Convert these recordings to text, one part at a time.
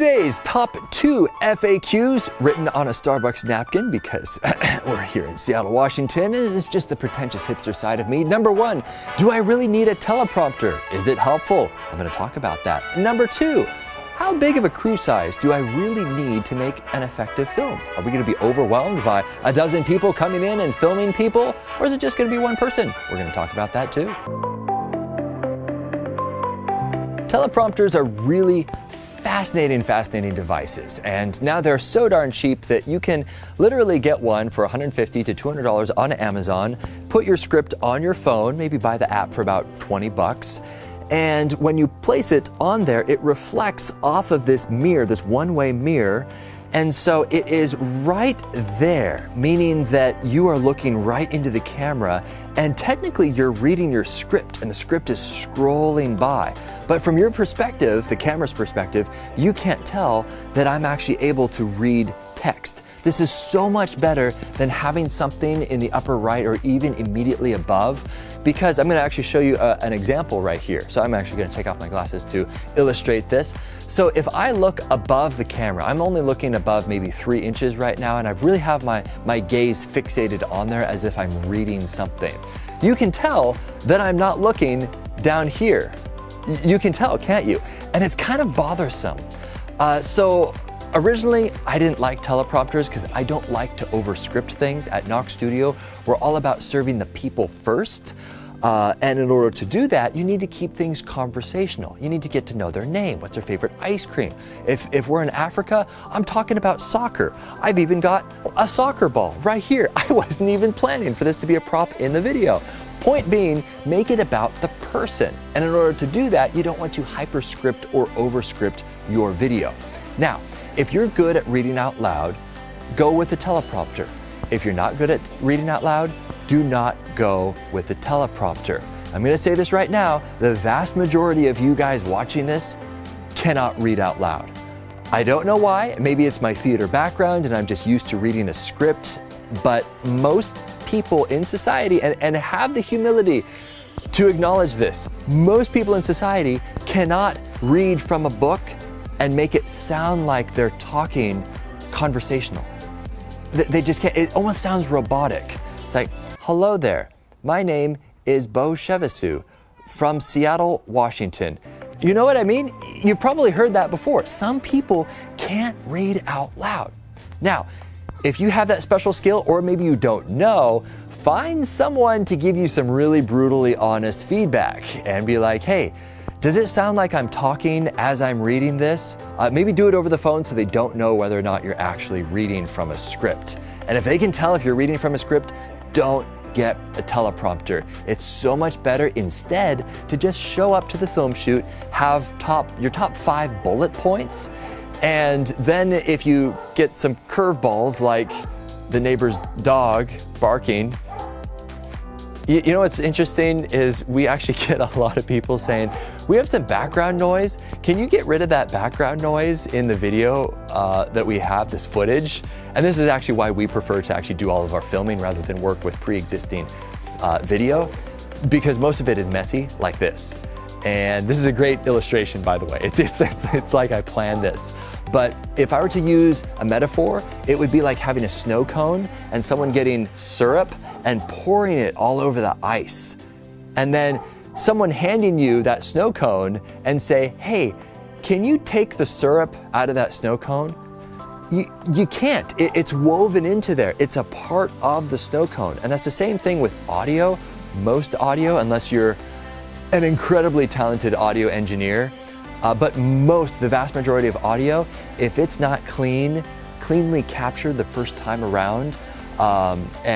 Today's top 2 FAQs written on a Starbucks napkin because we're here in Seattle, Washington. It's just the pretentious hipster side of me. Number 1, do I really need a teleprompter? Is it helpful? I'm going to talk about that. Number 2, how big of a crew size do I really need to make an effective film? Are we going to be overwhelmed by a dozen people coming in and filming people? Or is it just going to be one person? We're going to talk about that too. Teleprompters are really fascinating devices, and now they're so darn cheap that you can literally get one for $150 to $200 on Amazon, put your script on your phone, maybe buy the app for about 20 bucks, and when you place it on there, it reflects off of this mirror, this one-way mirror, and so it is right there, meaning that you are looking right into the camera, and technically you're reading your script, and the script is scrolling by. But from your perspective, the camera's perspective, you can't tell that I'm actually able to read text. This is so much better than having something in the upper right or even immediately above, because I'm going to actually show you an example right here. So I'm actually going to take off my glasses to illustrate this. So if I look above the camera, I'm only looking above maybe 3 inches right now, and I really have my gaze fixated on there as if I'm reading something. You can tell that I'm not looking down here. You can tell, can't you? And it's kind of bothersome. Originally, I didn't like teleprompters because I don't like to overscript things. At Knok Studio, we're all about serving the people first. And in order to do that, you need to keep things conversational. You need to get to know their name. What's their favorite ice cream? If we're in Africa, I'm talking about soccer. I've even got a soccer ball right here. I wasn't even planning for this to be a prop in the video. Point being, make it about the person. And in order to do that, you don't want to hyperscript or overscript your video. Now, if you're good at reading out loud, go with a teleprompter. If you're not good at reading out loud, do not go with a teleprompter. I'm going to say this right now, the vast majority of you guys watching this cannot read out loud. I don't know why, maybe it's my theater background and I'm just used to reading a script, but most people in society, and have the humility to acknowledge this, most people in society cannot read from a book and make it sound like they're talking conversational. They just can't. It almost sounds robotic. It's like, hello there, my name is Bo Shevasu from Seattle, Washington. You know what I mean? You've probably heard that before. Some people can't read out loud. Now, if you have that special skill, or maybe you don't know, find someone to give you some really brutally honest feedback and be like, hey, does it sound like I'm talking as I'm reading this? Maybe do it over the phone so they don't know whether or not you're actually reading from a script. And if they can tell if you're reading from a script, don't get a teleprompter. It's so much better instead to just show up to the film shoot, have your top 5 bullet points, and then if you get some curveballs like the neighbor's dog barking, you know what's interesting is we actually get a lot of people saying, we have some background noise. Can you get rid of that background noise in the video that we have, this footage? And this is actually why we prefer to actually do all of our filming rather than work with pre-existing video, because most of it is messy like this. And this is a great illustration, by the way. It's like I planned this. But if I were to use a metaphor, it would be like having a snow cone and someone getting syrup and pouring it all over the ice. And then someone handing you that snow cone and say, hey, can you take the syrup out of that snow cone? You can't. It's woven into there. It's a part of the snow cone. And that's the same thing with audio. Most audio, unless you're an incredibly talented audio engineer, but the vast majority of audio, if it's not cleanly captured the first time around, then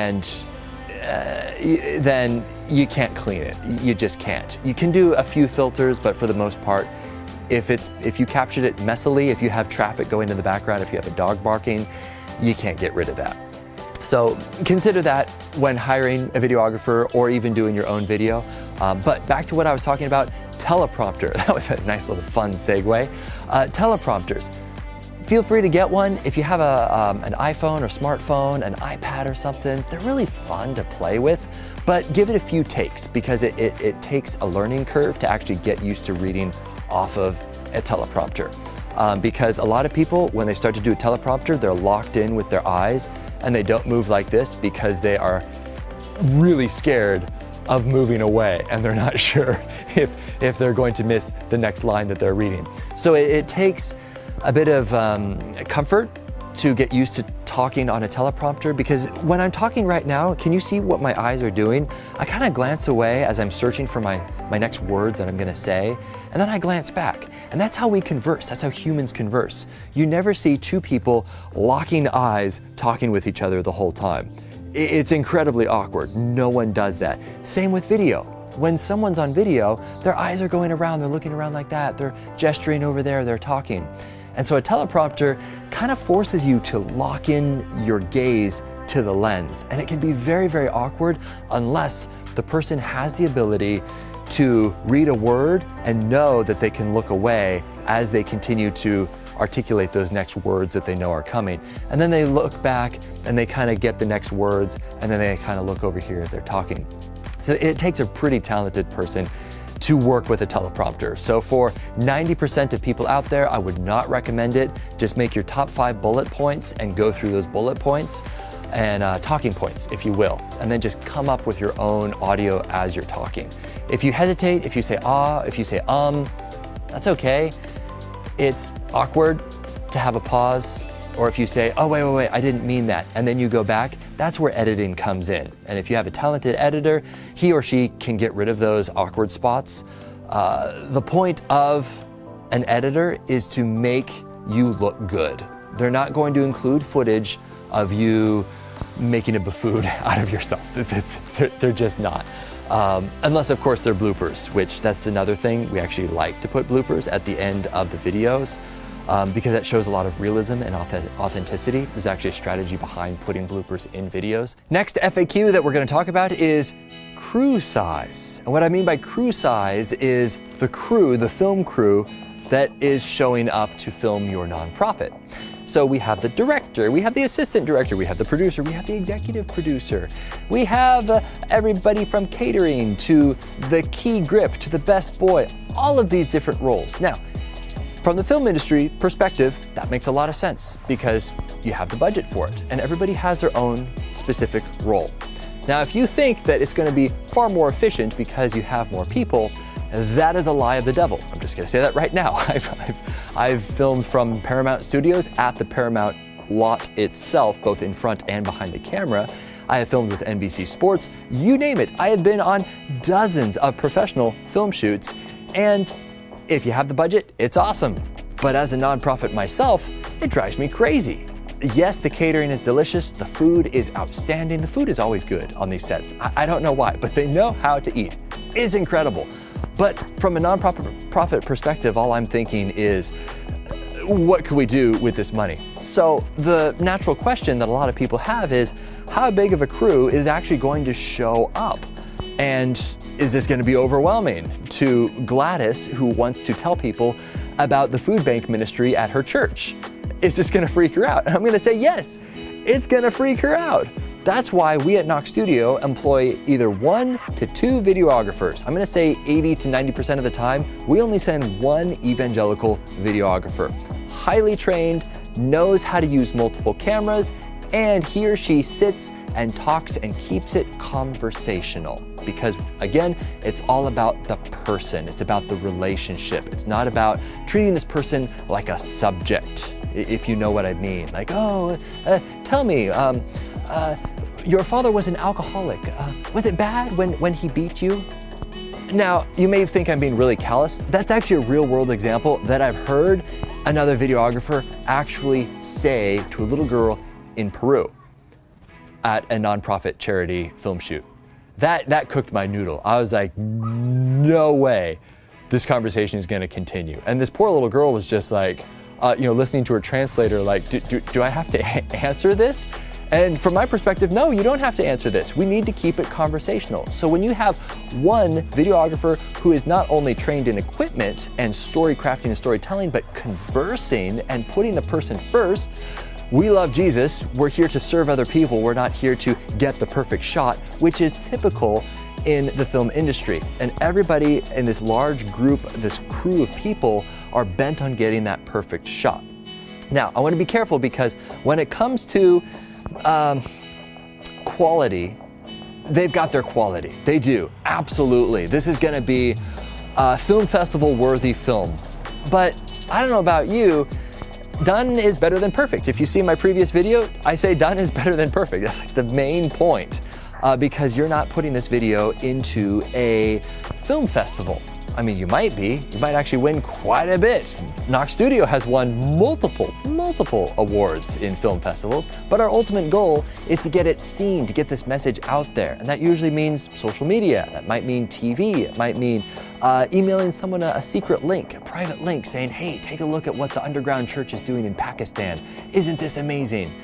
you can't clean it. You just can't. You can do a few filters, but for the most part, if you captured it messily, if you have traffic going in the background, if you have a dog barking, you can't get rid of that. So consider that when hiring a videographer or even doing your own video. But back to what I was talking about, teleprompter. That was a nice little fun segue. Teleprompters. Feel free to get one. If you have an iPhone or smartphone, an iPad or something, they're really fun to play with. But give it a few takes because it takes a learning curve to actually get used to reading off of a teleprompter. because a lot of people, when they start to do a teleprompter, they're locked in with their eyes and they don't move like this because they are really scared of moving away and they're not sure if they're going to miss the next line that they're reading. So it takes a bit of comfort to get used to talking on a teleprompter, because when I'm talking right now, can you see what my eyes are doing? I kind of glance away as I'm searching for my next words that I'm gonna say, and then I glance back. And that's how we converse, that's how humans converse. You never see two people locking eyes talking with each other the whole time. It's incredibly awkward. No one does that. Same with video. When someone's on video, their eyes are going around, they're looking around like that, they're gesturing over there, they're talking. And so a teleprompter kind of forces you to lock in your gaze to the lens. And it can be very, very awkward unless the person has the ability to read a word and know that they can look away as they continue to articulate those next words that they know are coming. And then they look back and they kind of get the next words, and then they kind of look over here as they're talking. So it takes a pretty talented person to work with a teleprompter. So for 90% of people out there, I would not recommend it. Just make your top 5 bullet points and go through those bullet points and talking points, if you will, and then just come up with your own audio as you're talking. If you hesitate, if you say if you say that's okay. It's awkward to have a pause, or if you say, oh, wait, I didn't mean that, and then you go back, that's where editing comes in. And if you have a talented editor, he or she can get rid of those awkward spots. The point of an editor is to make you look good. They're not going to include footage of you making a buffoon out of yourself. They're just not. Unless, of course, they're bloopers, which that's another thing. We actually like to put bloopers at the end of the videos because that shows a lot of realism and authenticity. There's actually a strategy behind putting bloopers in videos. Next FAQ that we're going to talk about is crew size. And what I mean by crew size is the crew, the film crew that is showing up to film your nonprofit. So we have the director, we have the assistant director, we have the producer, we have the executive producer. We have everybody from catering to the key grip to the best boy, all of these different roles. Now, from the film industry perspective, that makes a lot of sense because you have the budget for it and everybody has their own specific role. Now, if you think that it's going to be far more efficient because you have more people, that is a lie of the devil. I'm just going to say that right now. I've filmed from Paramount Studios at the Paramount lot itself, both in front and behind the camera. I have filmed with NBC Sports, you name it. I have been on dozens of professional film shoots, and if you have the budget, it's awesome. But as a nonprofit myself, it drives me crazy. Yes, the catering is delicious, the food is outstanding, the food is always good on these sets. I don't know why, but they know how to eat. It's incredible. But from a nonprofit perspective, all I'm thinking is, what could we do with this money? So the natural question that a lot of people have is, how big of a crew is actually going to show up? And is this going to be overwhelming to Gladys, who wants to tell people about the food bank ministry at her church? Is this going to freak her out? And I'm going to say, yes, it's going to freak her out. That's why we at Knok Studio employ either 1 to 2 videographers. I'm going to say 80 to 90% of the time, we only send one evangelical videographer. Highly trained, knows how to use multiple cameras, and he or she sits and talks and keeps it conversational. Because again, it's all about the person. It's about the relationship. It's not about treating this person like a subject, if you know what I mean. Like, tell me, your father was an alcoholic. Was it bad when he beat you? Now, you may think I'm being really callous. That's actually a real world example that I've heard another videographer actually say to a little girl in Peru at a nonprofit charity film shoot. That cooked my noodle. I was like, no way this conversation is going to continue. And this poor little girl was just like, listening to her translator, like, do I have to answer this? And from my perspective, no, you don't have to answer this. We need to keep it conversational. So when you have one videographer who is not only trained in equipment and story crafting and storytelling, but conversing and putting the person first, we love Jesus. We're here to serve other people. We're not here to get the perfect shot, which is typical in the film industry. And everybody in this large group, this crew of people, are bent on getting that perfect shot. Now, I want to be careful because when it comes to quality, they've got their quality. They do, absolutely. This is going to be a film festival worthy film. But I don't know about you, done is better than perfect. If you see my previous video, I say done is better than perfect. That's like the main point, because you're not putting this video into a film festival. I mean, you might actually win quite a bit. Knok Studio has won multiple awards in film festivals, but our ultimate goal is to get it seen, to get this message out there. And that usually means social media. That might mean TV. It might mean emailing someone a secret link, a private link saying, hey, take a look at what the underground church is doing in Pakistan. Isn't this amazing?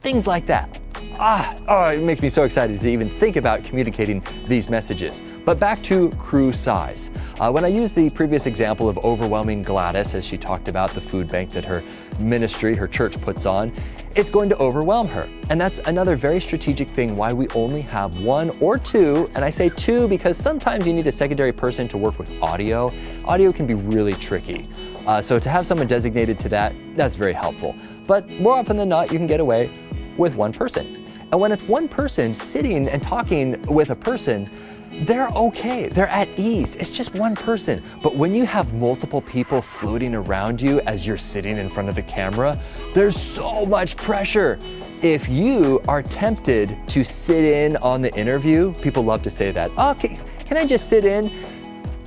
Things like that. It makes me so excited to even think about communicating these messages. But back to crew size. When I used the previous example of overwhelming Gladys as she talked about the food bank that her ministry, her church puts on, it's going to overwhelm her. And that's another very strategic thing why we only have one or two, and I say two because sometimes you need a secondary person to work with audio. Audio can be really tricky. So to have someone designated to that, that's very helpful. But more often than not, you can get away with one person. And when it's one person sitting and talking with a person, they're okay, they're at ease. It's just one person. But when you have multiple people floating around you as you're sitting in front of the camera, there's so much pressure. If you are tempted to sit in on the interview, people love to say that, okay, can I just sit in?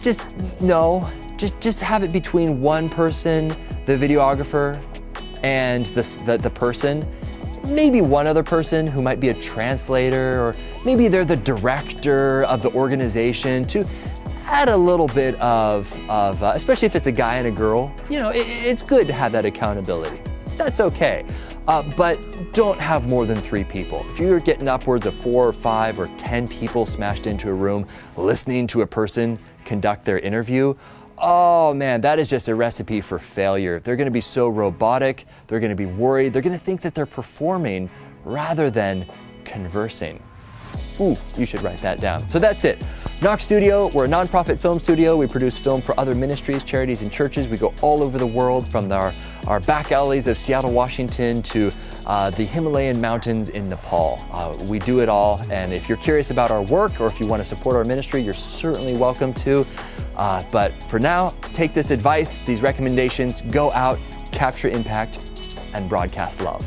Just have it between one person, the videographer, and the person. Maybe one other person who might be a translator, or maybe they're the director of the organization, to add a little bit of especially if it's a guy and a girl, it's good to have that accountability. That's okay. But don't have more than 3 people. If you're getting upwards of 4 or 5 or 10 people smashed into a room listening to a person conduct their interview, oh man, that is just a recipe for failure. They're going to be so robotic, they're going to be worried, they're going to think that they're performing rather than conversing. Ooh, you should write that down. So that's it. Knok Studio, we're a nonprofit film studio. We produce film for other ministries, charities, and churches. We go all over the world, from our back alleys of Seattle, Washington, to the Himalayan mountains in Nepal. We do it all, and if you're curious about our work or if you want to support our ministry, you're certainly welcome to. But for now, take this advice, these recommendations, go out, capture impact, and broadcast love.